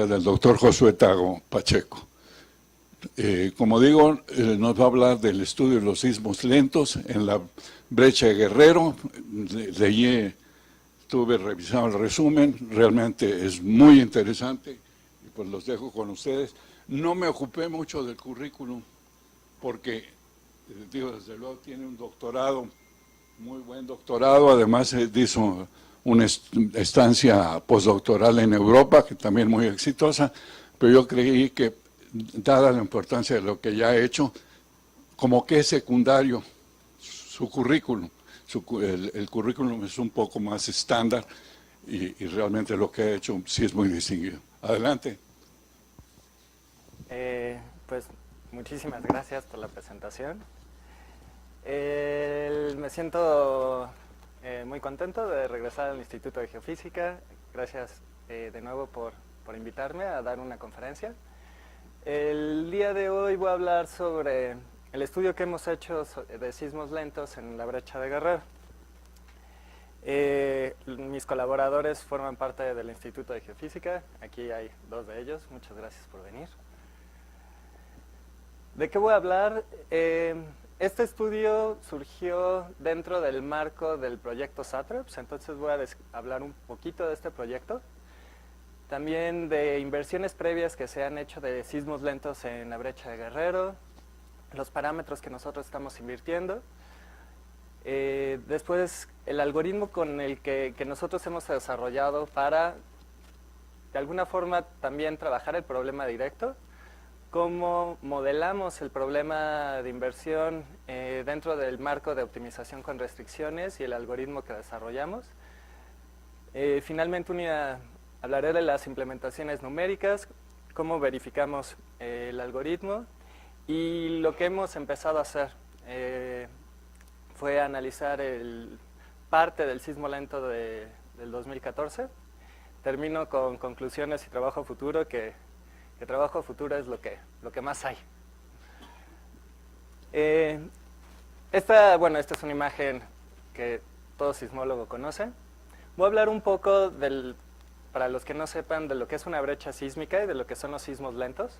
del doctor Josué Tago Pacheco. Como digo, nos va a hablar del estudio de los sismos lentos en la brecha de Guerrero. Estuve revisando el resumen, realmente es muy interesante y pues los dejo con ustedes. No me ocupé mucho del currículum porque, digo, desde luego tiene un doctorado, muy buen doctorado, además hizo una estancia postdoctoral en Europa, que también muy exitosa, pero yo creí que, dada la importancia de lo que ya ha hecho, como que es secundario su currículum. El currículum es un poco más estándar y realmente lo que ha hecho sí es muy distinguido. Adelante. Pues muchísimas gracias por la presentación. Me siento muy contento de regresar al Instituto de Geofísica. Gracias de nuevo por invitarme a dar una conferencia. El día de hoy voy a hablar sobre el estudio que hemos hecho de sismos lentos en la brecha de Guerrero. Mis colaboradores forman parte del Instituto de Geofísica. Aquí hay dos de ellos. Muchas gracias por venir. ¿De qué voy a hablar? Este estudio surgió dentro del marco del proyecto SATREPS, entonces voy a hablar un poquito de este proyecto. También de inversiones previas que se han hecho de sismos lentos en la brecha de Guerrero, los parámetros que nosotros estamos invirtiendo. Después, el algoritmo con el que nosotros hemos desarrollado para, de alguna forma, también trabajar el problema directo. Cómo modelamos el problema de inversión dentro del marco de optimización con restricciones y el algoritmo que desarrollamos. Finalmente, hablaré de las implementaciones numéricas, cómo verificamos el algoritmo y lo que hemos empezado a hacer fue analizar parte del sismo lento del 2014. Termino con conclusiones y trabajo futuro que trabajo futuro es lo que más hay. Esta es una imagen que todo sismólogo conoce. Voy a hablar un poco, para los que no sepan, de lo que es una brecha sísmica y de lo que son los sismos lentos.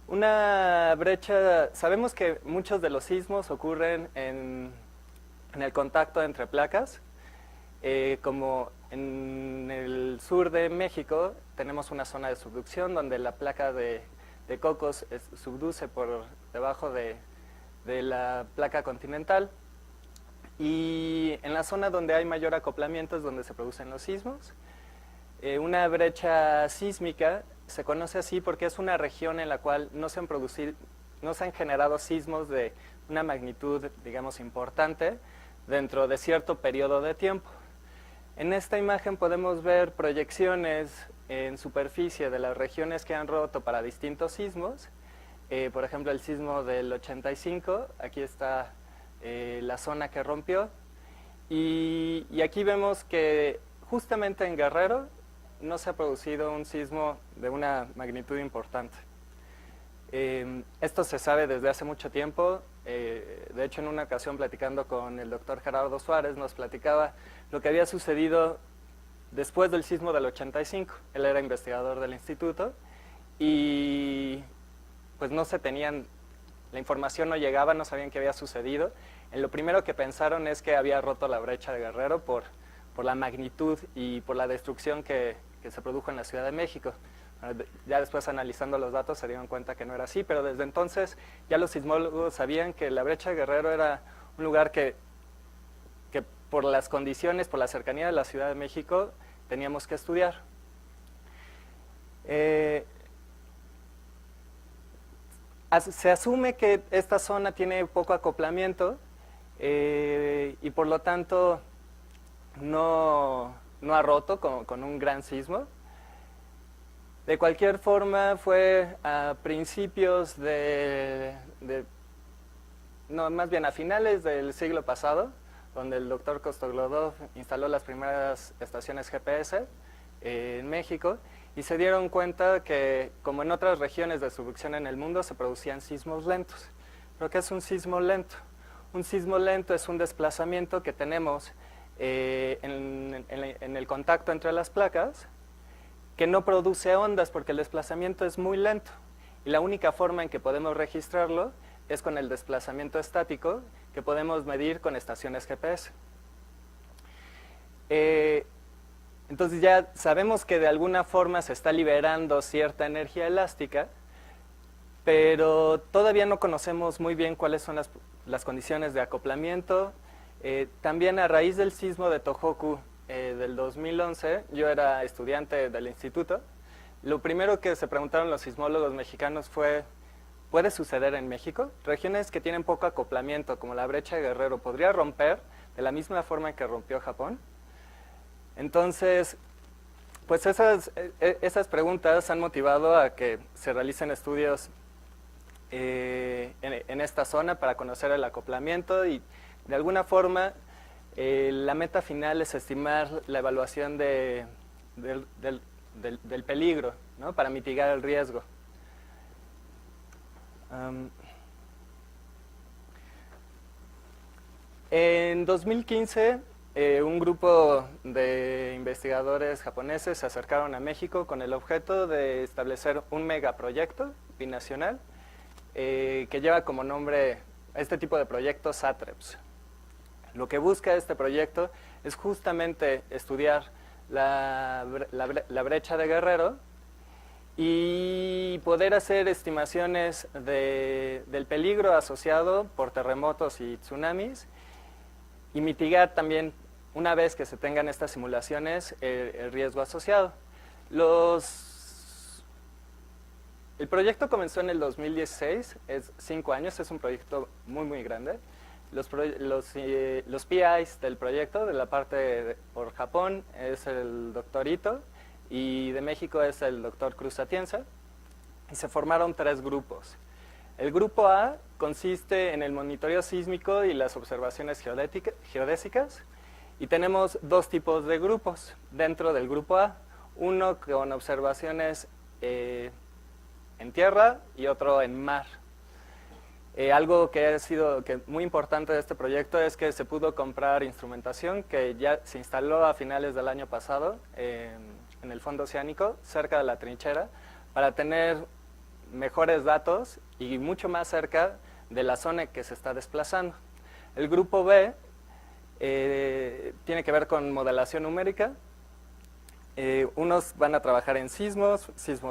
Una brecha, sabemos que muchos de los sismos ocurren en el contacto entre placas, como en el sur de México tenemos una zona de subducción donde la placa de Cocos subduce por debajo de la placa continental, y en la zona donde hay mayor acoplamiento es donde se producen los sismos. Una brecha sísmica se conoce así porque es una región en la cual no se han generado sismos de una magnitud, digamos, importante dentro de cierto periodo de tiempo. En esta imagen podemos ver proyecciones en superficie de las regiones que han roto para distintos sismos. Por ejemplo, el sismo del 85, aquí está la zona que rompió. Y aquí vemos que justamente en Guerrero no se ha producido un sismo de una magnitud importante. Esto se sabe desde hace mucho tiempo. De hecho, en una ocasión platicando con el doctor Gerardo Suárez nos platicaba lo que había sucedido después del sismo del 85. Él era investigador del instituto y pues no se tenían, la información no llegaba, no sabían qué había sucedido. Lo primero que pensaron es que había roto la brecha de Guerrero por la magnitud y por la destrucción que se produjo en la Ciudad de México. Ya después, analizando los datos, se dieron cuenta que no era así, pero desde entonces ya los sismólogos sabían que la brecha de Guerrero era un lugar que por las condiciones, por la cercanía de la Ciudad de México, teníamos que estudiar. Se asume que esta zona tiene poco acoplamiento y por lo tanto no ha roto con un gran sismo. De cualquier forma, fue a principios más bien a finales del siglo pasado, donde el doctor Kostoglodov instaló las primeras estaciones GPS en México, y se dieron cuenta que, como en otras regiones de subducción en el mundo, se producían sismos lentos. ¿Pero qué es un sismo lento? Un sismo lento es un desplazamiento que tenemos en el contacto entre las placas, que no produce ondas porque el desplazamiento es muy lento. Y la única forma en que podemos registrarlo es con el desplazamiento estático, que podemos medir con estaciones GPS. Entonces ya sabemos que de alguna forma se está liberando cierta energía elástica, pero todavía no conocemos muy bien cuáles son las condiciones de acoplamiento. También a raíz del sismo de Tohoku del 2011, yo era estudiante del instituto, lo primero que se preguntaron los sismólogos mexicanos fue, ¿puede suceder en México? Regiones que tienen poco acoplamiento, como la brecha de Guerrero, ¿podría romper de la misma forma en que rompió Japón? Entonces, pues esas preguntas han motivado a que se realicen estudios en esta zona para conocer el acoplamiento y de alguna forma la meta final es estimar la evaluación del peligro, ¿no? Para mitigar el riesgo. En 2015, un grupo de investigadores japoneses se acercaron a México con el objeto de establecer un megaproyecto binacional que lleva como nombre este tipo de proyectos SATREPS. Lo que busca este proyecto es justamente estudiar la brecha de Guerrero y poder hacer estimaciones del peligro asociado por terremotos y tsunamis y mitigar también, una vez que se tengan estas simulaciones, el riesgo asociado. El proyecto comenzó en el 2016, es 5 años, es un proyecto muy grande. Los PIs del proyecto, de la parte por Japón, es el doctor Ito, y de México es el doctor Cruz Atienza, y se formaron 3 grupos. El grupo A consiste en el monitoreo sísmico y las observaciones geodésicas, y tenemos 2 tipos de grupos dentro del grupo A, uno con observaciones en tierra y otro en mar. Algo que ha sido muy importante de este proyecto es que se pudo comprar instrumentación que ya se instaló a finales del año pasado en el fondo oceánico, cerca de la trinchera, para tener mejores datos y mucho más cerca de la zona que se está desplazando. El grupo B tiene que ver con modelación numérica. Unos van a trabajar en sismos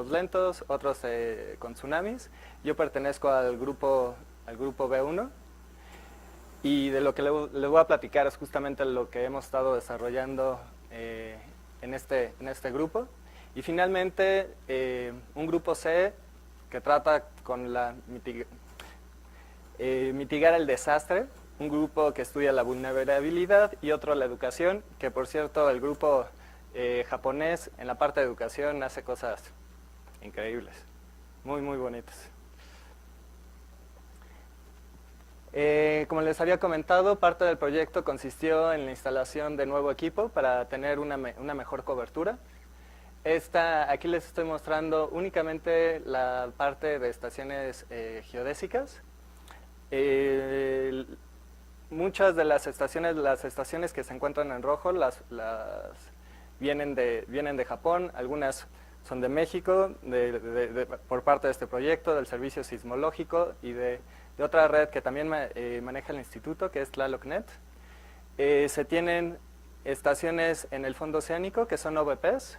lentos, otros con tsunamis. Yo pertenezco al grupo B1 y de lo que les voy a platicar es justamente lo que hemos estado desarrollando en este grupo. Y finalmente un grupo C que trata con mitigar el desastre, un grupo que estudia la vulnerabilidad y otro la educación, que por cierto el grupo japonés en la parte de educación hace cosas increíbles, muy bonitas. Como les había comentado, parte del proyecto consistió en la instalación de nuevo equipo para tener una mejor cobertura. Aquí les estoy mostrando únicamente la parte de estaciones geodésicas. Muchas de las estaciones que se encuentran en rojo vienen de Japón, algunas son de México, por parte de este proyecto, del Servicio Sismológico y de otra red que también maneja el instituto, que es TlalocNet. Se tienen estaciones en el fondo oceánico, que son OVPs,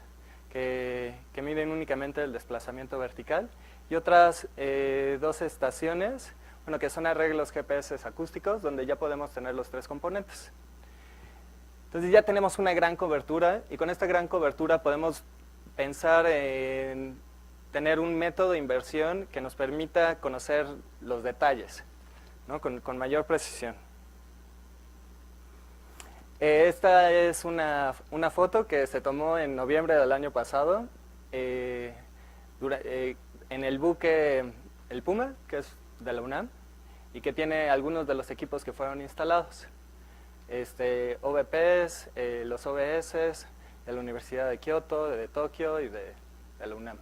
que miden únicamente el desplazamiento vertical, y otras 2 estaciones, que son arreglos GPS acústicos, donde ya podemos tener los 3 componentes. Entonces ya tenemos una gran cobertura, y con esta gran cobertura podemos pensar en tener un método de inversión que nos permita conocer los detalles, ¿no? con mayor precisión. Esta es una foto que se tomó en noviembre del año pasado en el buque El Puma, que es de la UNAM, y que tiene algunos de los equipos que fueron instalados. OVPs, los OBS de la Universidad de Kioto, de Tokio y de la UNAM.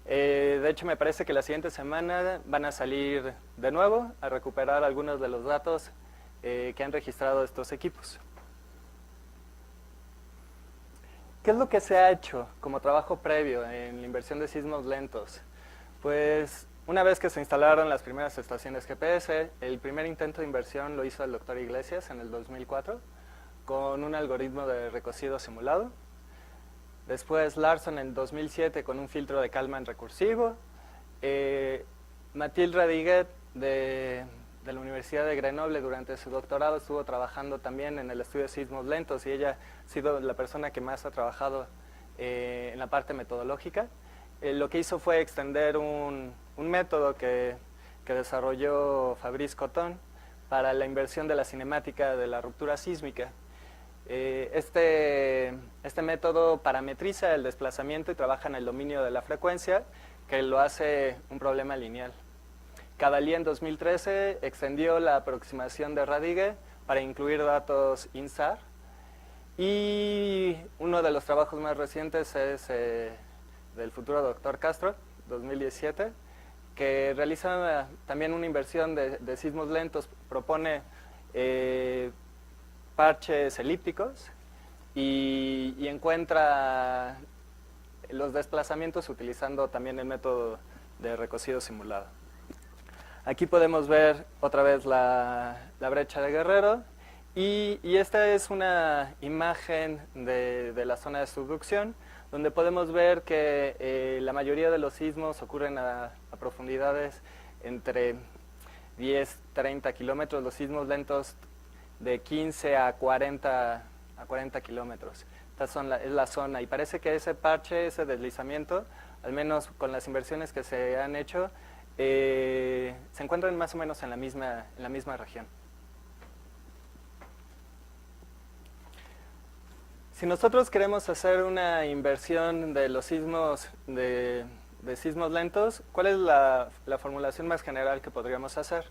De hecho, me parece que la siguiente semana van a salir de nuevo a recuperar algunos de los datos que han registrado estos equipos. ¿qué es lo que se ha hecho como trabajo previo en la inversión de sismos lentos? Pues una vez que se instalaron las primeras estaciones GPS, el primer intento de inversión lo hizo el doctor Iglesias en el 2004 con un algoritmo de recocido simulado. Después Larson en 2007 con un filtro de Kalman recursivo. Mathilde Radiguet de la Universidad de Grenoble durante su doctorado estuvo trabajando también en el estudio de sismos lentos y ella ha sido la persona que más ha trabajado en la parte metodológica. Lo que hizo fue extender un método que desarrolló Fabrice Cotton para la inversión de la cinemática de la ruptura sísmica. Este método parametriza el desplazamiento y trabaja en el dominio de la frecuencia, que lo hace un problema lineal. Cavalier en 2013 extendió la aproximación de Radiguet para incluir datos INSAR, y uno de los trabajos más recientes es del futuro doctor Castro, 2017, que realiza también una inversión de sismos lentos, propone parches elípticos y encuentra los desplazamientos utilizando también el método de recocido simulado. Aquí podemos ver otra vez la brecha de Guerrero y esta es una imagen de la zona de subducción donde podemos ver que la mayoría de los sismos ocurren a profundidades entre 10-30 kilómetros, los sismos lentos de 15 a 40 kilómetros. Esta es la zona y parece que ese parche, ese deslizamiento, al menos con las inversiones que se han hecho, se encuentran más o menos en la misma región. Si nosotros queremos hacer una inversión de los sismos de sismos lentos, ¿cuál es la formulación más general que podríamos hacer?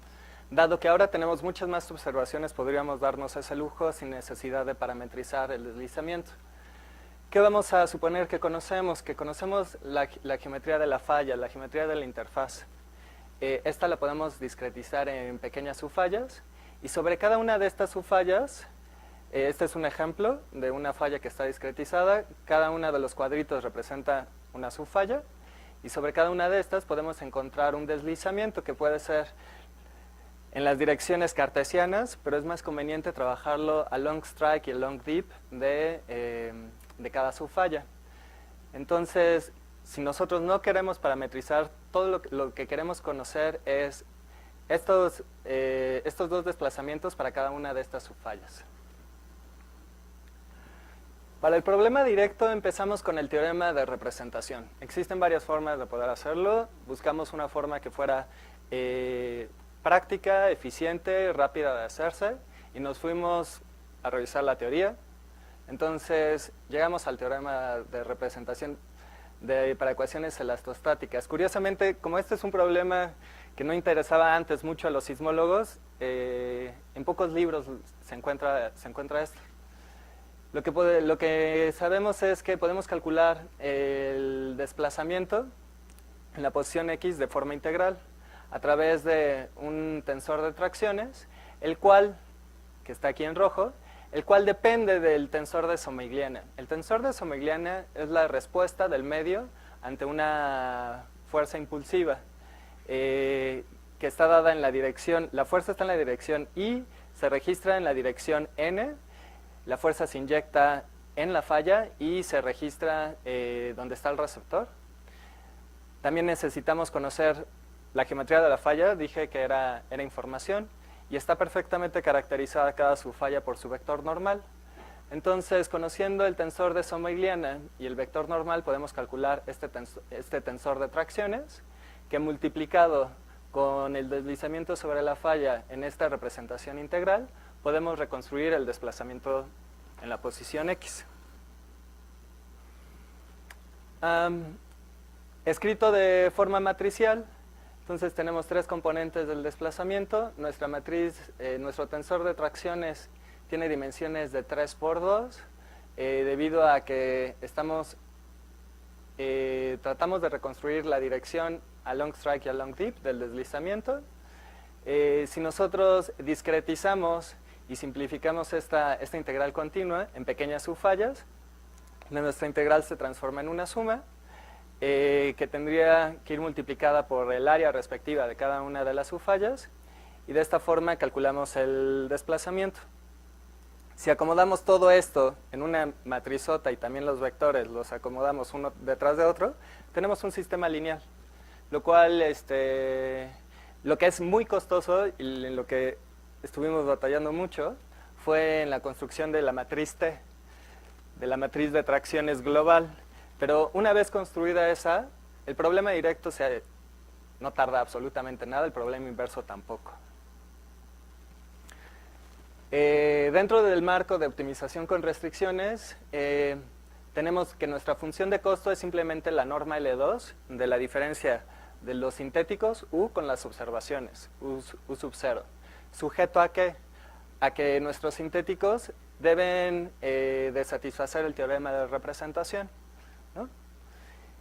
Dado que ahora tenemos muchas más observaciones, podríamos darnos ese lujo sin necesidad de parametrizar el deslizamiento. ¿Qué vamos a suponer que conocemos? Que conocemos la geometría de la falla, la geometría de la interfaz. Esta la podemos discretizar en pequeñas subfallas y sobre cada una de estas subfallas, este es un ejemplo de una falla que está discretizada, cada uno de los cuadritos representa una subfalla y sobre cada una de estas podemos encontrar un deslizamiento que puede ser en las direcciones cartesianas, pero es más conveniente trabajarlo a long strike y a long deep de cada subfalla. Entonces, si nosotros no queremos parametrizar, todo lo que queremos conocer es estos dos desplazamientos para cada una de estas subfallas. Para el problema directo empezamos con el teorema de representación. Existen varias formas de poder hacerlo. Buscamos una forma que fuera práctica, eficiente, rápida de hacerse y nos fuimos a revisar la teoría. Entonces llegamos al teorema de representación para ecuaciones elastostáticas. Curiosamente, como este es un problema que no interesaba antes mucho a los sismólogos, en pocos libros se encuentra esto. Lo que sabemos es que podemos calcular el desplazamiento en la posición X de forma integral a través de un tensor de tracciones, el cual, que está aquí en rojo, el cual depende del tensor de Somigliana. El tensor de Somigliana es la respuesta del medio ante una fuerza impulsiva que está dada en la dirección, la fuerza está en la dirección Y, se registra en la dirección N, la fuerza se inyecta en la falla y se registra donde está el receptor. También necesitamos conocer la geometría de la falla, dije que era información, y está perfectamente caracterizada cada subfalla por su vector normal. Entonces, conociendo el tensor de Somigliana y el vector normal, podemos calcular este tensor de tracciones, que multiplicado con el deslizamiento sobre la falla en esta representación integral, podemos reconstruir el desplazamiento en la posición X. Escrito de forma matricial, entonces tenemos tres componentes del desplazamiento. Nuestra matriz, nuestro tensor de tracciones tiene dimensiones de 3 por 2, debido a que tratamos de reconstruir la dirección a long strike y a long deep del deslizamiento. Si nosotros discretizamos y simplificamos esta integral continua en pequeñas subfallas, nuestra integral se transforma en una suma que tendría que ir multiplicada por el área respectiva de cada una de las subfallas, y de esta forma calculamos el desplazamiento. Si acomodamos todo esto en una matrizota y también los vectores los acomodamos uno detrás de otro, tenemos un sistema lineal, lo cual lo que es muy costoso y en lo que estuvimos batallando mucho fue en la construcción de la matriz T, de la matriz de tracciones global. Pero una vez construida esa, el problema directo no tarda absolutamente nada, el problema inverso tampoco. Dentro del marco de optimización con restricciones, tenemos que nuestra función de costo es simplemente la norma L2 de la diferencia de los sintéticos U con las observaciones, U sub 0. ¿Sujeto a qué? A que nuestros sintéticos deben de satisfacer el teorema de representación, ¿no?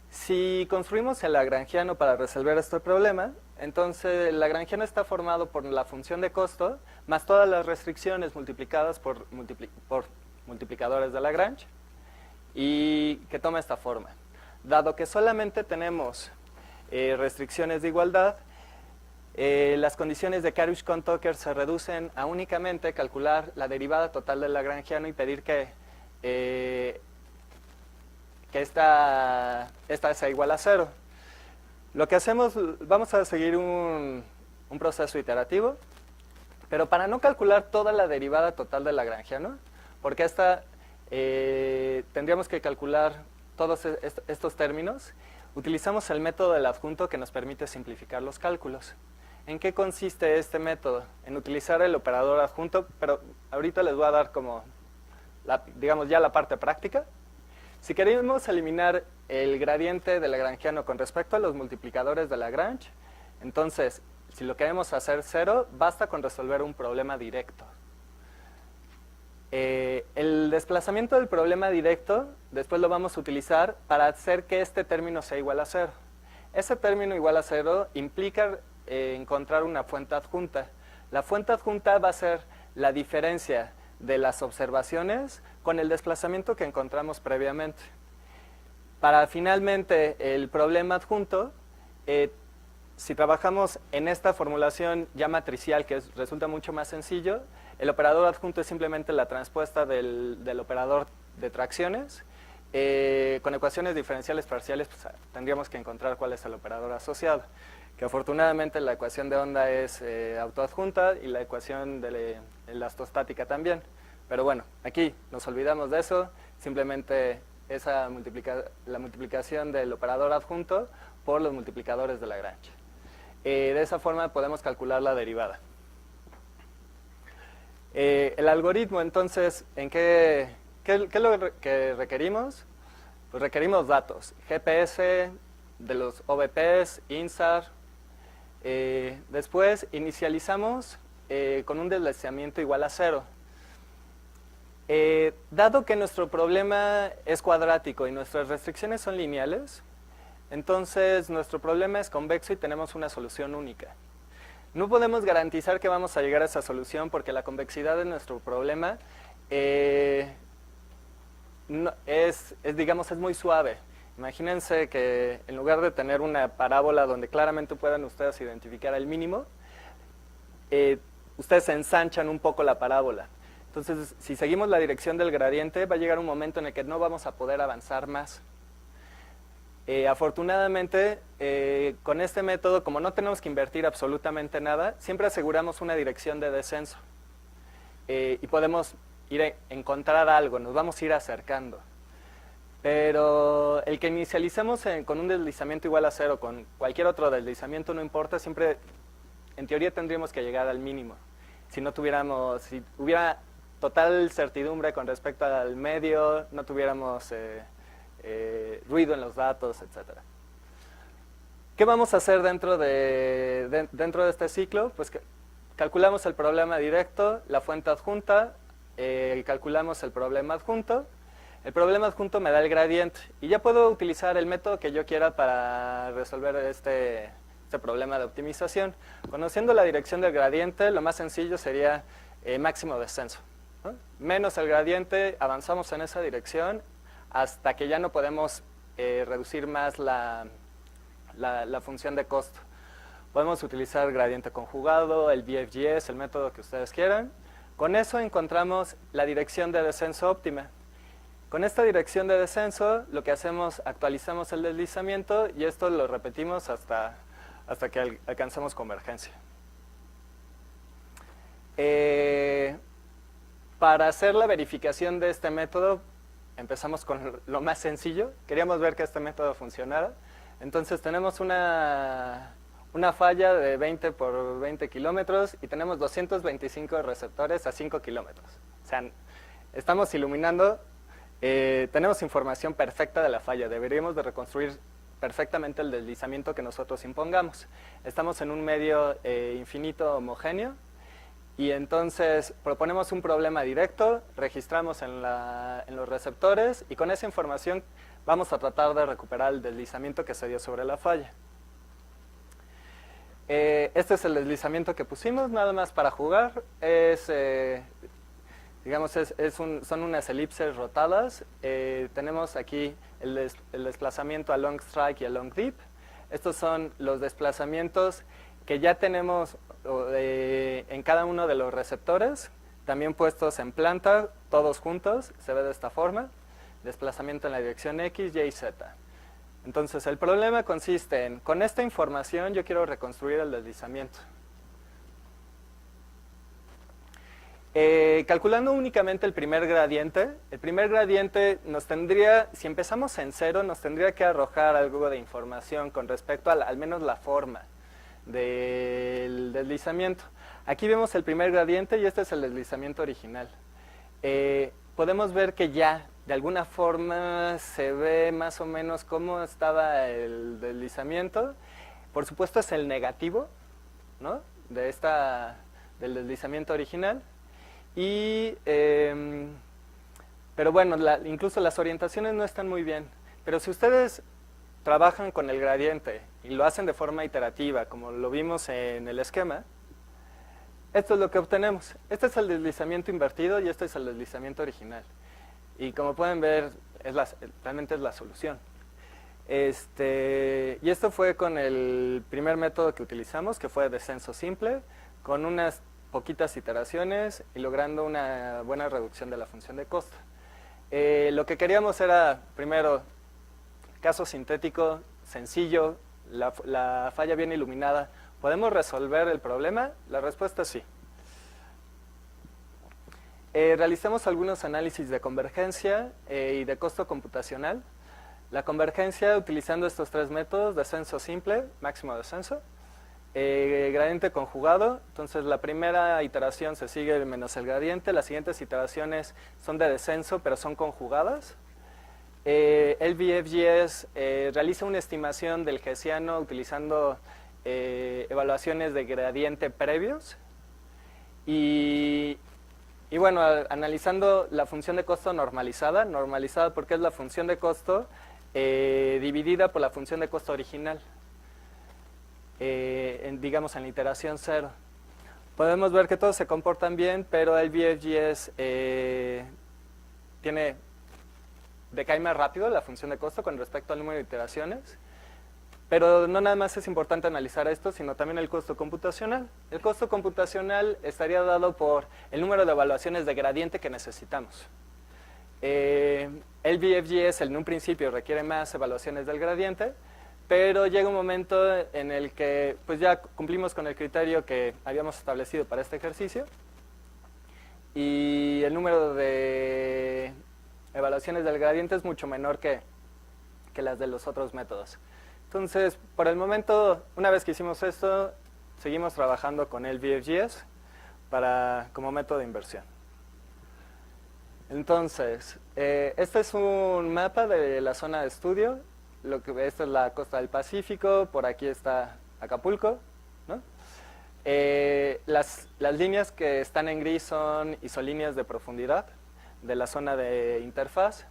Si construimos el lagrangiano para resolver este problema, entonces el lagrangiano está formado por la función de costo más todas las restricciones multiplicadas por multiplicadores de Lagrange, y que toma esta forma. Dado que solamente tenemos restricciones de igualdad, las condiciones de Kariush-Kohn-Tucker se reducen a únicamente calcular la derivada total del lagrangiano y pedir que esta sea igual a 0. Lo que hacemos, vamos a seguir un proceso iterativo, pero para no calcular toda la derivada total del lagrangiano, porque tendríamos que calcular todos estos términos, utilizamos el método del adjunto que nos permite simplificar los cálculos. ¿En qué consiste este método? En utilizar el operador adjunto, pero ahorita les voy a dar como, digamos, ya la parte práctica. Si queremos eliminar el gradiente del lagrangiano con respecto a los multiplicadores de Lagrange, entonces, si lo queremos hacer 0, basta con resolver un problema directo. El desplazamiento del problema directo, después lo vamos a utilizar para hacer que este término sea igual a 0. Ese término igual a 0 implica encontrar una fuente adjunta. La fuente adjunta va a ser la diferencia de las observaciones con el desplazamiento que encontramos previamente. Para finalmente el problema adjunto, si trabajamos en esta formulación ya matricial, que resulta mucho más sencillo, el operador adjunto es simplemente la transpuesta del operador de tracciones. Con ecuaciones diferenciales parciales pues, tendríamos que encontrar cuál es el operador asociado, que afortunadamente la ecuación de onda es autoadjunta y la ecuación de elastostática también. Pero bueno, aquí nos olvidamos de eso, simplemente la multiplicación del operador adjunto por los multiplicadores de Lagrange. De esa forma podemos calcular la derivada. El algoritmo, entonces, ¿qué es lo que requerimos? Pues requerimos datos, GPS de los OVPs, INSAR. Después inicializamos con un deslizamiento igual a 0. Dado que nuestro problema es cuadrático y nuestras restricciones son lineales, entonces nuestro problema es convexo y tenemos una solución única. No podemos garantizar que vamos a llegar a esa solución porque la convexidad de nuestro problema digamos, es muy suave. Imagínense que en lugar de tener una parábola donde claramente puedan ustedes identificar el mínimo, ustedes ensanchan un poco la parábola. Entonces, si seguimos la dirección del gradiente, va a llegar un momento en el que no vamos a poder avanzar más. Afortunadamente, con este método, como no tenemos que invertir absolutamente nada, siempre aseguramos una dirección de descenso. Y podemos ir a encontrar algo, nos vamos a ir acercando. Pero el que inicialicemos con un deslizamiento igual a 0, con cualquier otro deslizamiento no importa, siempre, en teoría, tendríamos que llegar al mínimo. Si hubiera total certidumbre con respecto al medio, no tuviéramos ruido en los datos, etc. ¿Qué vamos a hacer dentro de este ciclo? Pues calculamos el problema directo, la fuente adjunta, calculamos el problema adjunto. El problema adjunto me da el gradiente y ya puedo utilizar el método que yo quiera para resolver este problema de optimización. Conociendo la dirección del gradiente, lo más sencillo sería máximo descenso, ¿no? Menos el gradiente, avanzamos en esa dirección hasta que ya no podemos reducir más la función de costo. Podemos utilizar gradiente conjugado, el BFGS, el método que ustedes quieran. Con eso encontramos la dirección de descenso óptima. Con esta dirección de descenso, lo que hacemos, actualizamos el deslizamiento y esto lo repetimos hasta que alcanzamos convergencia. Para hacer la verificación de este método, empezamos con lo más sencillo. Queríamos ver que este método funcionara. Entonces tenemos una falla de 20 por 20 kilómetros y tenemos 225 receptores a 5 kilómetros. O sea, estamos iluminando, tenemos información perfecta de la falla. Deberíamos de reconstruir perfectamente el deslizamiento que nosotros impongamos. Estamos en un medio infinito homogéneo y entonces proponemos un problema directo, registramos en los receptores y con esa información vamos a tratar de recuperar el deslizamiento que se dio sobre la falla. Este es el deslizamiento que pusimos, nada más para jugar. Son unas elipses rotadas. Tenemos aquí el desplazamiento a long strike y a long deep. Estos son los desplazamientos que ya tenemos en cada uno de los receptores, también puestos en planta, todos juntos, se ve de esta forma. Desplazamiento en la dirección X, Y y Z. Entonces el problema consiste en, con esta información yo quiero reconstruir el deslizamiento. Calculando únicamente el primer gradiente nos tendría, si empezamos en cero, nos tendría que arrojar algo de información con respecto a al menos la forma del deslizamiento. Aquí vemos el primer gradiente y este es el deslizamiento original. Podemos ver que ya de alguna forma se ve más o menos cómo estaba el deslizamiento. Por supuesto es el negativo, ¿no?, del deslizamiento original. Pero bueno, incluso las orientaciones no están muy bien. Pero si ustedes trabajan con el gradiente y lo hacen de forma iterativa, como lo vimos en el esquema, esto es lo que obtenemos. Este es el deslizamiento invertido y este es el deslizamiento original. Y como pueden ver, realmente es la solución. Y esto fue con el primer método que utilizamos, que fue descenso simple, con unas poquitas iteraciones y logrando una buena reducción de la función de costo. Lo que queríamos era, primero, caso sintético, sencillo, la falla bien iluminada. ¿Podemos resolver el problema? La respuesta es sí. Realicemos algunos análisis de convergencia y de costo computacional. La convergencia utilizando estos tres métodos: descenso simple, máximo descenso, gradiente conjugado. Entonces la primera iteración se sigue menos el gradiente, las siguientes iteraciones son de descenso pero son conjugadas. El BFGS realiza una estimación del Hessiano utilizando evaluaciones de gradiente previos y bueno, analizando la función de costo normalizada porque es la función de costo dividida por la función de costo original, digamos en la iteración 0. Podemos ver que todos se comportan bien, pero el BFGS decae más rápido la función de costo con respecto al número de iteraciones. Pero no nada más es importante analizar esto, sino también el costo computacional. El costo computacional estaría dado por el número de evaluaciones de gradiente que necesitamos. El BFGS en un principio requiere más evaluaciones del gradiente, pero llega un momento en el que pues ya cumplimos con el criterio que habíamos establecido para este ejercicio y el número de evaluaciones del gradiente es mucho menor que las de los otros métodos. Entonces, por el momento, una vez que hicimos esto, seguimos trabajando con el BFGS como método de inversión. Entonces, este es un mapa de la zona de estudio. Esta es la costa del Pacífico, por aquí está Acapulco, ¿no? Las líneas que están en gris son isolíneas de profundidad de la zona de interfaz.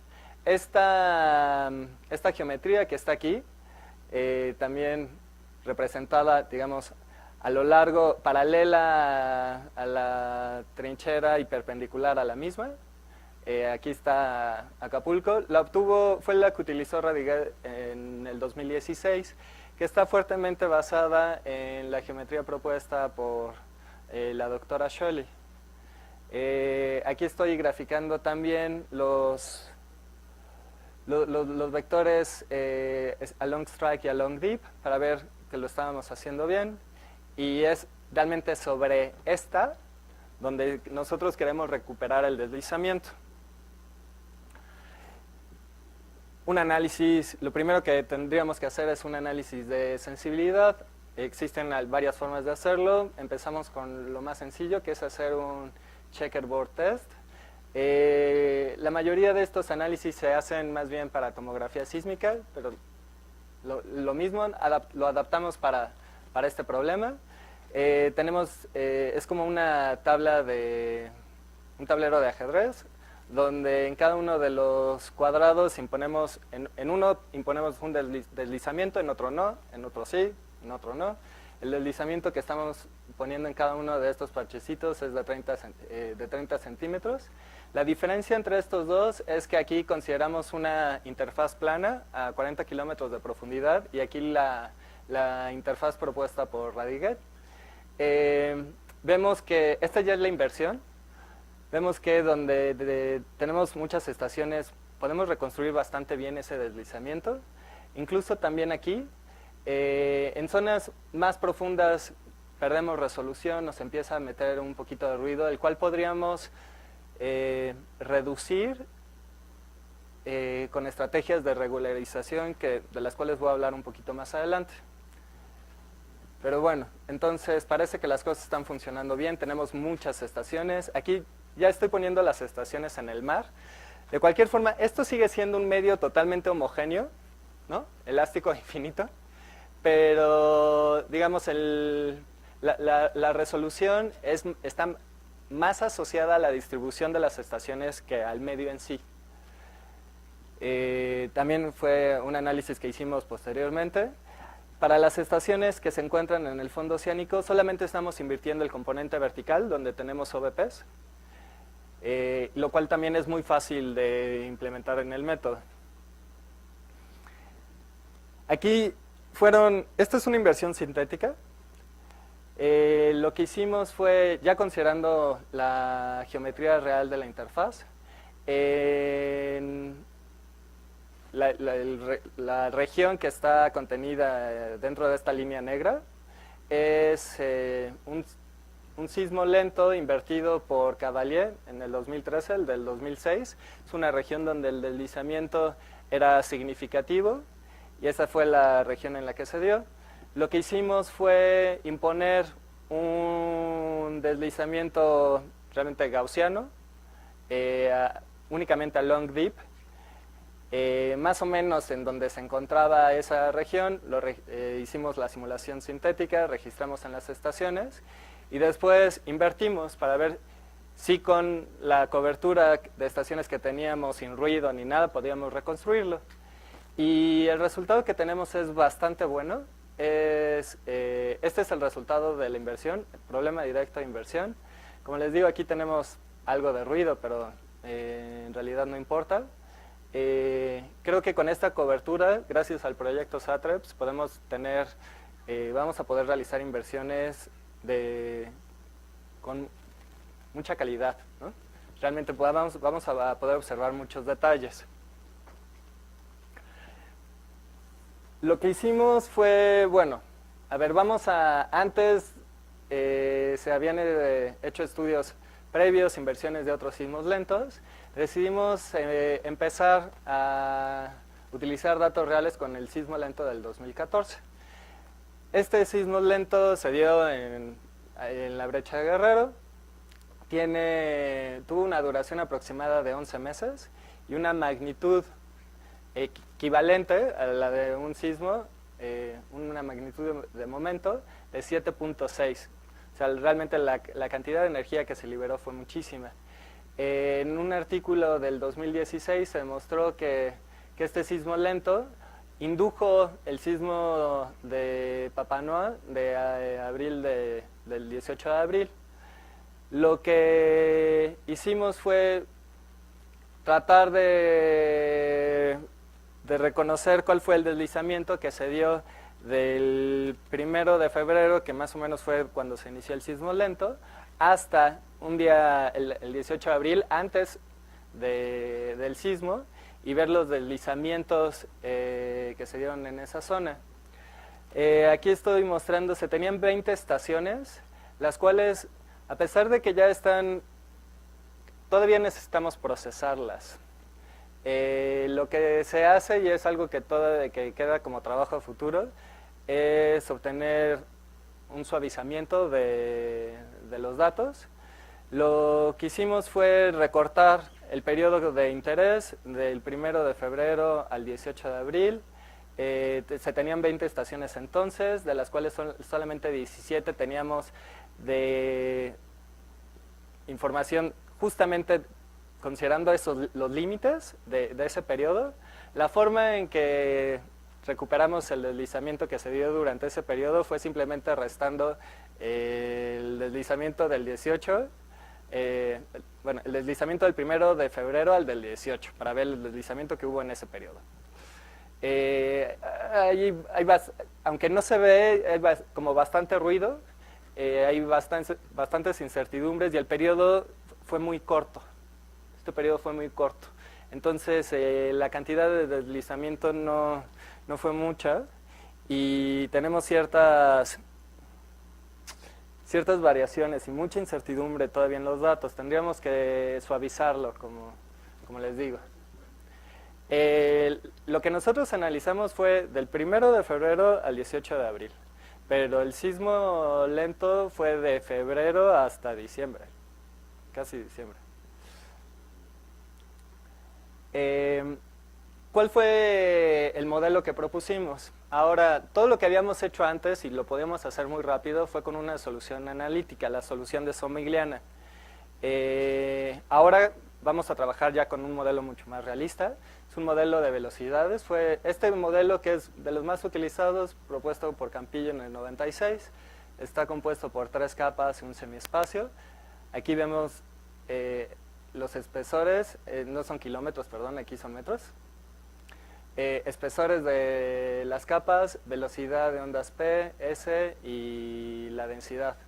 Esta geometría que está aquí, también representada, digamos, a lo largo, paralela a la trinchera y perpendicular a la misma, Aquí está Acapulco. La obtuvo, fue la que utilizó Radiguet en el 2016, que está fuertemente basada en la geometría propuesta por la doctora Scholli. Aquí estoy graficando también los vectores along strike y along deep para ver que lo estábamos haciendo bien, y es realmente sobre esta donde nosotros queremos recuperar el deslizamiento. Un análisis, lo primero que tendríamos que hacer es un análisis de sensibilidad. Existen varias formas de hacerlo. Empezamos con lo más sencillo, que es hacer un checkerboard test. La mayoría de estos análisis se hacen más bien para tomografía sísmica, pero lo mismo lo adaptamos para este problema. Es como una tabla un tablero de ajedrez, donde en cada uno de los cuadrados imponemos, en uno imponemos un deslizamiento, en otro no, en otro sí, en otro no. El deslizamiento que estamos poniendo en cada uno de estos parchecitos es de 30 centímetros. La diferencia entre estos dos es que aquí consideramos una interfaz plana a 40 kilómetros de profundidad, y aquí la interfaz propuesta por Radiguet. Vemos que esta ya es la inversión. Vemos que donde tenemos muchas estaciones podemos reconstruir bastante bien ese deslizamiento. Incluso también aquí, en zonas más profundas perdemos resolución, nos empieza a meter un poquito de ruido, el cual podríamos reducir con estrategias de regularización de las cuales voy a hablar un poquito más adelante. Pero bueno, entonces parece que las cosas están funcionando bien, tenemos muchas estaciones. Aquí ya estoy poniendo las estaciones en el mar. De cualquier forma, esto sigue siendo un medio totalmente homogéneo, ¿no? Elástico e infinito, pero digamos la resolución está más asociada a la distribución de las estaciones que al medio en sí. También fue un análisis que hicimos posteriormente. Para las estaciones que se encuentran en el fondo oceánico, solamente estamos invirtiendo el componente vertical, donde tenemos OVPs, lo cual también es muy fácil de implementar en el método. Aquí esta es una inversión sintética. Lo que hicimos fue, ya considerando la geometría real de la interfaz, la región que está contenida dentro de esta línea negra es un sismo lento invertido por Cavalier en el 2013, el del 2006. Es una región donde el deslizamiento era significativo, y esa fue la región en la que se dio. Lo que hicimos fue imponer un deslizamiento realmente gaussiano, únicamente a long deep, más o menos en donde se encontraba esa región. Hicimos la simulación sintética, registramos en las estaciones, y después invertimos para ver si con la cobertura de estaciones que teníamos, sin ruido ni nada, podíamos reconstruirlo. Y el resultado que tenemos es bastante bueno. Este es el resultado de la inversión, el problema directo de inversión. Como les digo, aquí tenemos algo de ruido, pero en realidad no importa. Creo que con esta cobertura, gracias al proyecto SATREPS, vamos a poder realizar inversiones con mucha calidad, ¿no? Realmente vamos a poder observar muchos detalles. Lo que hicimos fue, bueno, a ver, antes se habían hecho estudios previos, inversiones de otros sismos lentos. Decidimos empezar a utilizar datos reales con el sismo lento del 2014. Este sismo lento se dio en la brecha de Guerrero. Tuvo una duración aproximada de 11 meses y una magnitud equivalente a la de un sismo, una magnitud de momento de 7.6. O sea, realmente la cantidad de energía que se liberó fue muchísima. En un artículo del 2016 se demostró que este sismo lento indujo el sismo de Papanoa de abril del 18 de abril. Lo que hicimos fue tratar de reconocer cuál fue el deslizamiento que se dio del 1 de febrero, que más o menos fue cuando se inició el sismo lento, hasta un día, el 18 de abril, antes del sismo, y ver los deslizamientos que se dieron en esa zona. Aquí estoy mostrando, se tenían 20 estaciones, las cuales, a pesar de que ya están, todavía necesitamos procesarlas. Lo que se hace, y es algo que queda como trabajo a futuro, es obtener un suavizamiento de los datos. Lo que hicimos fue recortar el periodo de interés del 1 de febrero al 18 de abril. Se tenían 20 estaciones entonces, de las cuales solamente 17 teníamos de información justamente considerando los límites de ese periodo. La forma en que recuperamos el deslizamiento que se dio durante ese periodo fue simplemente restando el deslizamiento del 18, el deslizamiento del 1 de febrero al del 18, para ver el deslizamiento que hubo en ese periodo. Aunque no se ve, hay como bastante ruido, hay bastantes incertidumbres y el periodo fue muy corto. Este periodo fue muy corto. Entonces, la cantidad de deslizamiento no fue mucha y tenemos ciertas variaciones y mucha incertidumbre todavía en los datos. Tendríamos que suavizarlo, como les digo. Lo que nosotros analizamos fue del 1 de febrero al 18 de abril, pero el sismo lento fue de febrero hasta diciembre, casi diciembre. ¿Cuál fue el modelo que propusimos? Ahora, todo lo que habíamos hecho antes, y lo podíamos hacer muy rápido, fue con una solución analítica, la solución de Somigliana. Ahora vamos a trabajar ya con un modelo mucho más realista. Es un modelo de velocidades. Fue este modelo, que es de los más utilizados, propuesto por Campillo en el 96. Está compuesto por 3 capas y un semiespacio. Aquí vemos los espesores, no son kilómetros, perdón, aquí son metros. Espesores de las capas, velocidad de ondas P, S y la densidad.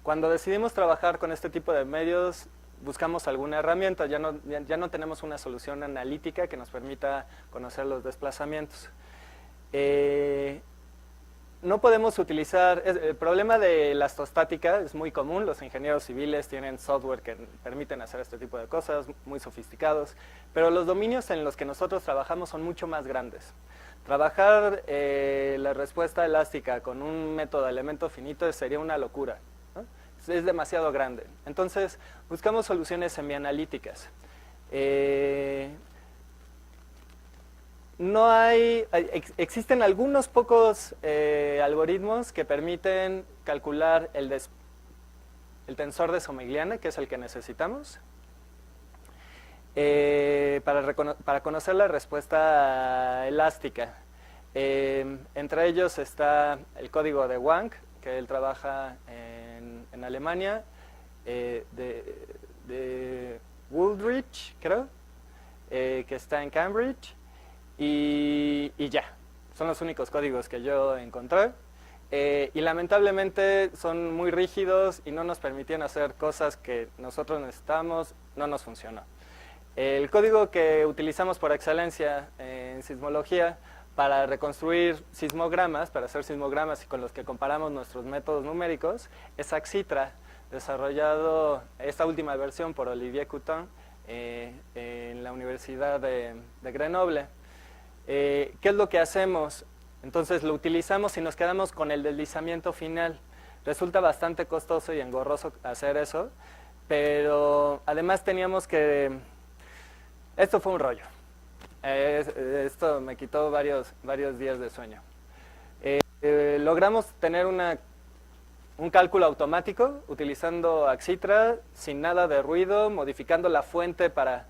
Cuando decidimos trabajar con este tipo de medios, buscamos alguna herramienta, ya no tenemos una solución analítica que nos permita conocer los desplazamientos. No podemos utilizar, el problema de la astostática es muy común, los ingenieros civiles tienen software que permiten hacer este tipo de cosas, muy sofisticados, pero los dominios en los que nosotros trabajamos son mucho más grandes. Trabajar la respuesta elástica con un método de elemento finito sería una locura, ¿no? Es demasiado grande. Entonces, buscamos soluciones semianalíticas. Existen algunos pocos algoritmos que permiten calcular el tensor de Somigliana, que es el que necesitamos, para conocer la respuesta elástica. Entre ellos está el código de Wang, que él trabaja en Alemania, de Wooldridge, creo, que está en Cambridge. Y ya, son los únicos códigos que yo encontré, y lamentablemente son muy rígidos y no nos permitían hacer cosas que nosotros necesitamos, no nos funcionó. El código que utilizamos por excelencia en sismología para reconstruir sismogramas, para hacer sismogramas y con los que comparamos nuestros métodos numéricos, es Axitra, desarrollado esta última versión por Olivier Coutin en la Universidad de Grenoble. ¿Qué es lo que hacemos? Entonces lo utilizamos y nos quedamos con el deslizamiento final. Resulta bastante costoso y engorroso hacer eso, pero además teníamos que... Esto fue un rollo. Esto me quitó varios días de sueño. Logramos tener un cálculo automático utilizando Axitra, sin nada de ruido, modificando la fuente para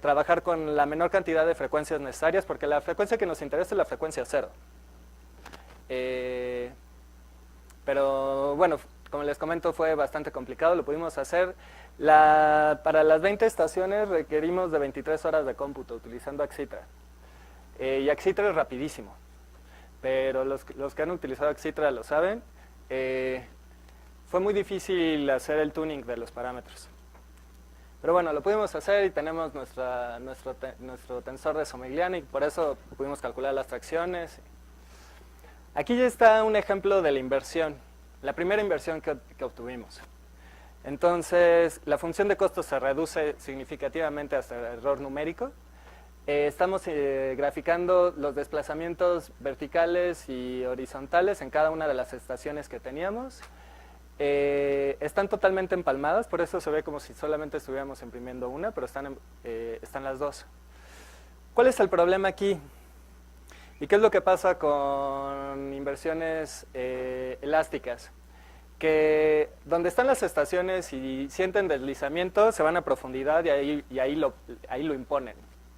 trabajar con la menor cantidad de frecuencias necesarias, porque la frecuencia que nos interesa es la frecuencia 0. Pero bueno, como les comento, fue bastante complicado, lo pudimos hacer. Para las 20 estaciones requerimos de 23 horas de cómputo utilizando Axitra. Y Axitra es rapidísimo, pero los que han utilizado Axitra lo saben. Fue muy difícil hacer el tuning de los parámetros. Pero bueno, lo pudimos hacer y tenemos nuestro tensor de Somigliani y por eso pudimos calcular las tracciones. Aquí ya está un ejemplo de la inversión, la primera inversión que obtuvimos. Entonces, la función de costo se reduce significativamente hasta el error numérico. Estamos graficando los desplazamientos verticales y horizontales en cada una de las estaciones que teníamos. Están totalmente empalmadas, por eso se ve como si solamente estuviéramos imprimiendo una, pero están las dos. ¿Cuál es el problema aquí? ¿Y qué es lo que pasa con inversiones elásticas? Que donde están las estaciones y sienten deslizamiento, se van a profundidad y ahí lo imponen,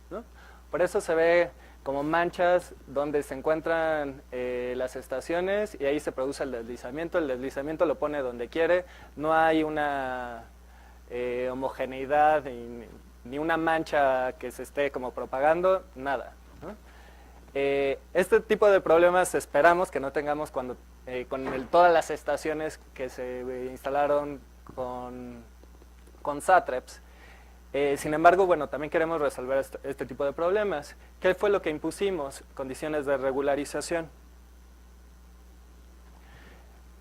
¿no? Por eso se ve como manchas donde se encuentran las estaciones y ahí se produce el deslizamiento lo pone donde quiere, no hay una homogeneidad ni una mancha que se esté como propagando, nada, ¿no? Este tipo de problemas esperamos que no tengamos con todas las estaciones que se instalaron con Satrep. Sin embargo, bueno, también queremos resolver este tipo de problemas. ¿Qué fue lo que impusimos? Condiciones de regularización.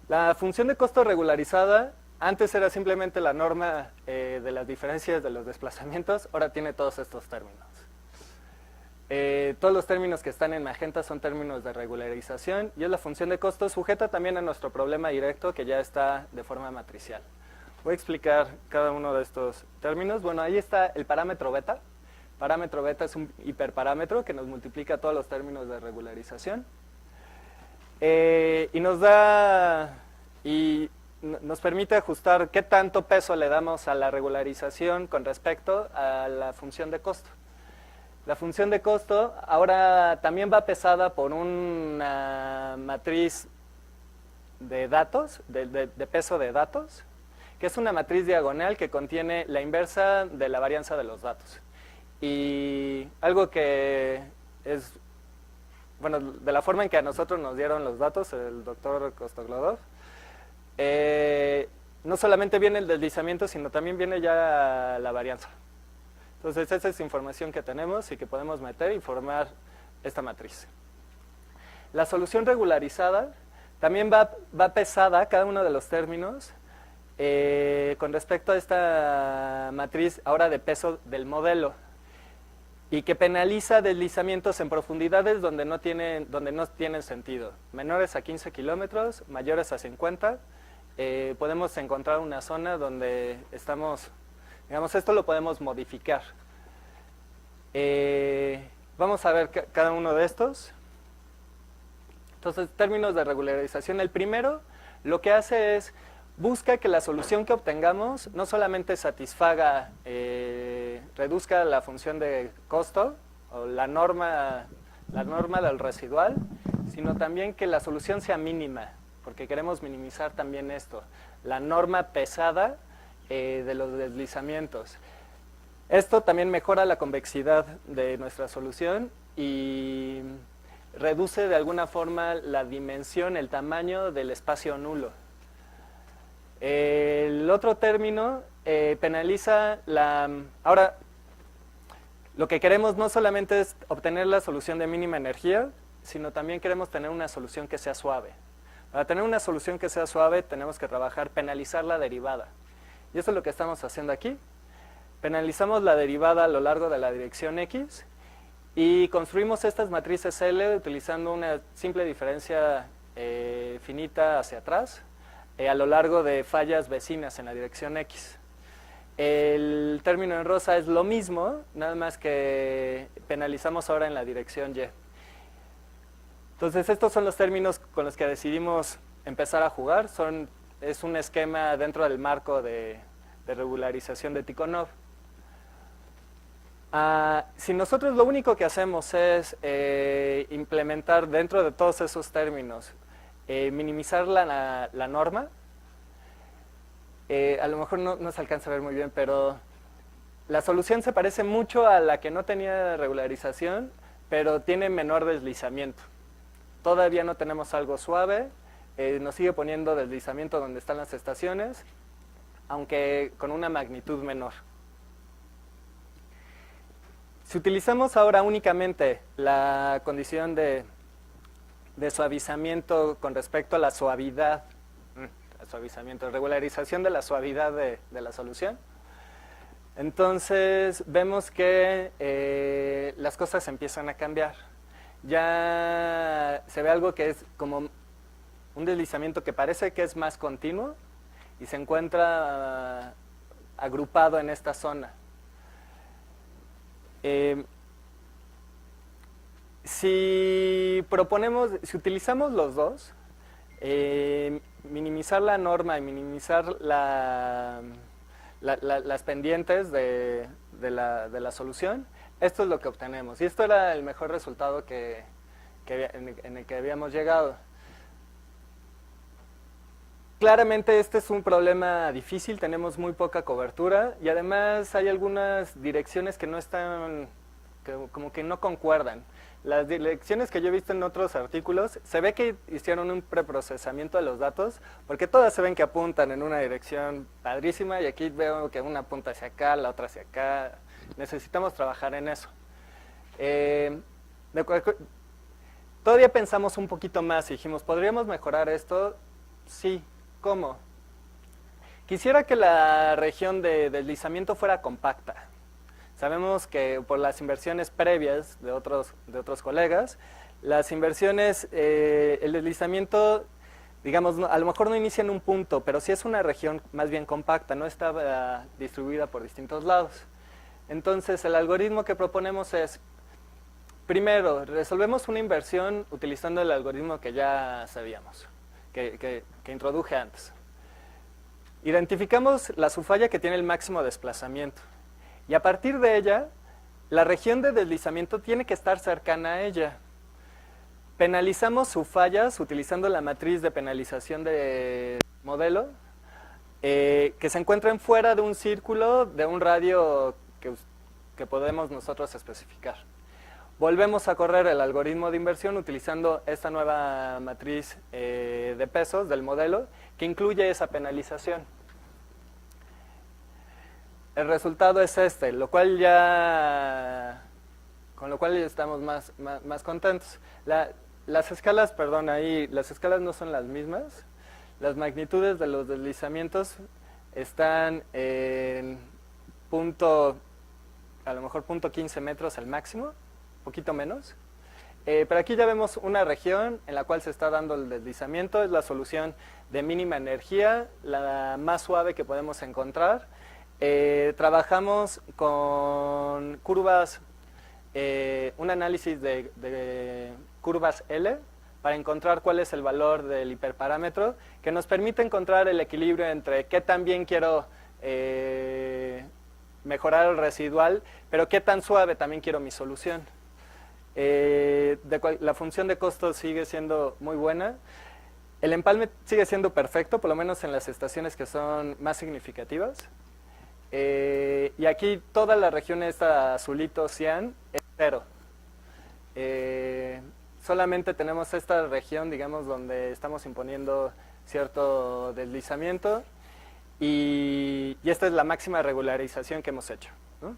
La función de costo regularizada antes era simplemente la norma de las diferencias de los desplazamientos, ahora tiene todos estos términos. Todos los términos que están en magenta son términos de regularización y es la función de costo sujeta también a nuestro problema directo que ya está de forma matricial. Voy a explicar cada uno de estos términos. Bueno, ahí está el parámetro beta. Parámetro beta es un hiperparámetro que nos multiplica todos los términos de regularización. Y nos permite ajustar qué tanto peso le damos a la regularización con respecto a la función de costo. La función de costo ahora también va pesada por una matriz de datos, de peso de datos, que es una matriz diagonal que contiene la inversa de la varianza de los datos. Y algo que es, bueno, de la forma en que a nosotros nos dieron los datos, el doctor Kostoglodov, no solamente viene el deslizamiento, sino también viene ya la varianza. Entonces, esa es información que tenemos y que podemos meter y formar esta matriz. La solución regularizada también va pesada, cada uno de los términos, con respecto a esta matriz ahora de peso del modelo y que penaliza deslizamientos en profundidades donde no tienen sentido. Menores a 15 kilómetros, mayores a 50, podemos encontrar una zona donde estamos, digamos, esto lo podemos modificar. Vamos a ver cada uno de estos. Entonces, términos de regularización. El primero lo que hace es busca que la solución que obtengamos no solamente satisfaga, reduzca la función de costo o la norma del residual, sino también que la solución sea mínima, porque queremos minimizar también esto, la norma pesada de los deslizamientos. Esto también mejora la convexidad de nuestra solución y reduce de alguna forma la dimensión, el tamaño del espacio nulo. El otro término penaliza ahora, lo que queremos no solamente es obtener la solución de mínima energía, sino también queremos tener una solución que sea suave. Para tener una solución que sea suave tenemos que penalizar la derivada. Y eso es lo que estamos haciendo aquí. Penalizamos la derivada a lo largo de la dirección X y construimos estas matrices L utilizando una simple diferencia finita hacia atrás a lo largo de fallas vecinas en la dirección X. El término en rosa es lo mismo, nada más que penalizamos ahora en la dirección Y. Entonces, estos son los términos con los que decidimos empezar a jugar. Es un esquema dentro del marco de regularización de Tikhonov. Si nosotros lo único que hacemos es implementar dentro de todos esos términos, minimizar la norma, A lo mejor no se alcanza a ver muy bien, pero la solución se parece mucho a la que no tenía regularización, pero tiene menor deslizamiento. Todavía no tenemos algo suave, nos sigue poniendo deslizamiento donde están las estaciones, aunque con una magnitud menor. Si utilizamos ahora únicamente la condición de suavizamiento con respecto a la suavidad, regularización de la suavidad de la solución, entonces vemos que las cosas empiezan a cambiar. Ya se ve algo que es como un deslizamiento que parece que es más continuo y se encuentra agrupado en esta zona. Si utilizamos los dos, minimizar la norma y minimizar las pendientes de la solución, esto es lo que obtenemos. Y esto era el mejor resultado en el que habíamos llegado. Claramente este es un problema difícil, tenemos muy poca cobertura y además hay algunas direcciones que no están, como que no concuerdan. Las direcciones que yo he visto en otros artículos, se ve que hicieron un preprocesamiento de los datos, porque todas se ven que apuntan en una dirección padrísima y aquí veo que una apunta hacia acá, la otra hacia acá. Necesitamos trabajar en eso. Todavía pensamos un poquito más y dijimos, ¿podríamos mejorar esto? Sí. ¿Cómo? Quisiera que la región de deslizamiento fuera compacta. Sabemos que por las inversiones previas de otros colegas, las inversiones, el deslizamiento, digamos, a lo mejor no inicia en un punto, pero sí es una región más bien compacta, no está distribuida por distintos lados. Entonces, el algoritmo que proponemos es, primero, resolvemos una inversión utilizando el algoritmo que ya sabíamos, que introduje antes. Identificamos la subfalla que tiene el máximo desplazamiento. Y a partir de ella, la región de deslizamiento tiene que estar cercana a ella. Penalizamos subfallas utilizando la matriz de penalización de modelo, que se encuentren fuera de un círculo de un radio que podemos nosotros especificar. Volvemos a correr el algoritmo de inversión utilizando esta nueva matriz de pesos del modelo que incluye esa penalización. El resultado es este, con lo cual ya estamos más contentos. Las escalas, las escalas no son las mismas. Las magnitudes de los deslizamientos están en a lo mejor punto 15 metros al máximo, poquito menos. Pero aquí ya vemos una región en la cual se está dando el deslizamiento, es la solución de mínima energía, la más suave que podemos encontrar. Trabajamos con curvas, un análisis de curvas L para encontrar cuál es el valor del hiperparámetro, que nos permite encontrar el equilibrio entre qué tan bien quiero mejorar el residual, pero qué tan suave también quiero mi solución. La función de costo sigue siendo muy buena. El empalme sigue siendo perfecto, por lo menos en las estaciones que son más significativas. Y aquí toda la región esta azulito cian es cero. Solamente tenemos esta región, digamos, donde estamos imponiendo cierto deslizamiento y esta es la máxima regularización que hemos hecho, ¿no?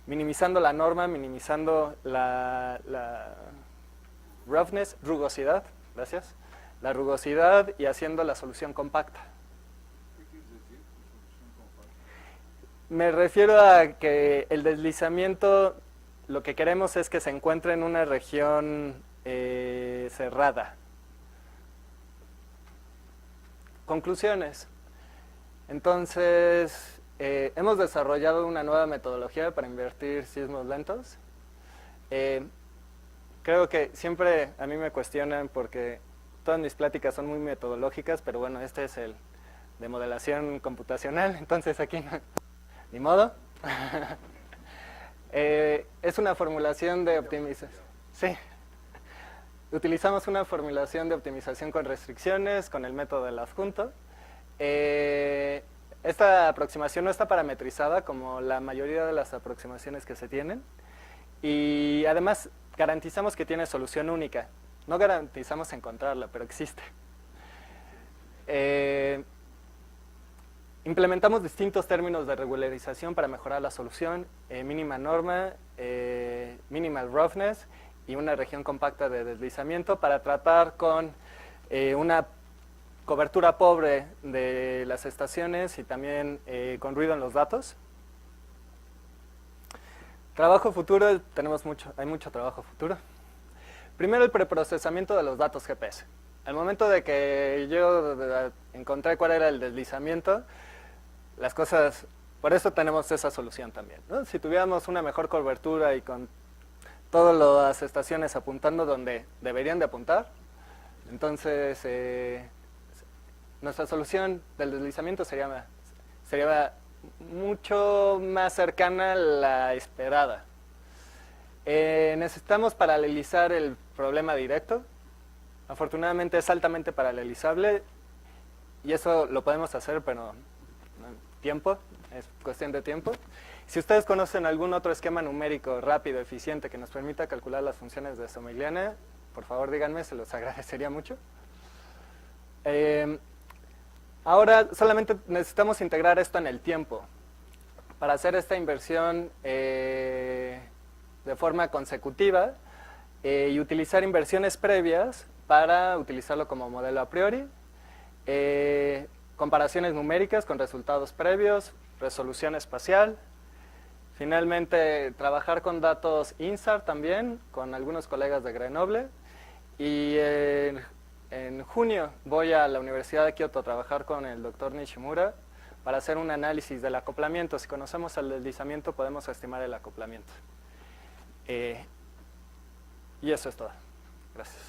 Minimizando la norma, minimizando la roughness, rugosidad, gracias, la rugosidad y haciendo la solución compacta. Me refiero a que el deslizamiento, lo que queremos es que se encuentre en una región cerrada. Conclusiones. Entonces, hemos desarrollado una nueva metodología para invertir sismos lentos. Creo que siempre a mí me cuestionan porque todas mis pláticas son muy metodológicas, pero bueno, este es el de modelación computacional, entonces aquí no, ni modo. Es una formulación de optimización. Sí. Utilizamos una formulación de optimización con restricciones, con el método del adjunto. Es esta aproximación no está parametrizada como la mayoría de las aproximaciones que se tienen. Y además garantizamos que tiene solución única. No garantizamos encontrarla, pero existe. Implementamos distintos términos de regularización para mejorar la solución, mínima norma, minimal roughness y una región compacta de deslizamiento para tratar con una cobertura pobre de las estaciones y también con ruido en los datos. Trabajo futuro, hay mucho trabajo futuro. Primero, el preprocesamiento de los datos GPS. Al momento de que yo encontré cuál era el deslizamiento, las cosas, por eso tenemos esa solución también, ¿no? Si tuviéramos una mejor cobertura y con todas las estaciones apuntando donde deberían de apuntar, entonces nuestra solución del deslizamiento sería mucho más cercana a la esperada. Necesitamos paralelizar el problema directo. Afortunadamente es altamente paralelizable y eso lo podemos hacer, pero tiempo, es cuestión de tiempo. Si ustedes conocen algún otro esquema numérico rápido, eficiente, que nos permita calcular las funciones de Sommerliana, por favor díganme, se los agradecería mucho. Ahora solamente necesitamos integrar esto en el tiempo. Para hacer esta inversión de forma consecutiva y utilizar inversiones previas para utilizarlo como modelo a priori, comparaciones numéricas con resultados previos, resolución espacial, finalmente trabajar con datos INSAR también, con algunos colegas de Grenoble, y en junio voy a la Universidad de Kioto a trabajar con el doctor Nishimura para hacer un análisis del acoplamiento. Si conocemos el deslizamiento podemos estimar el acoplamiento. Y eso es todo. Gracias.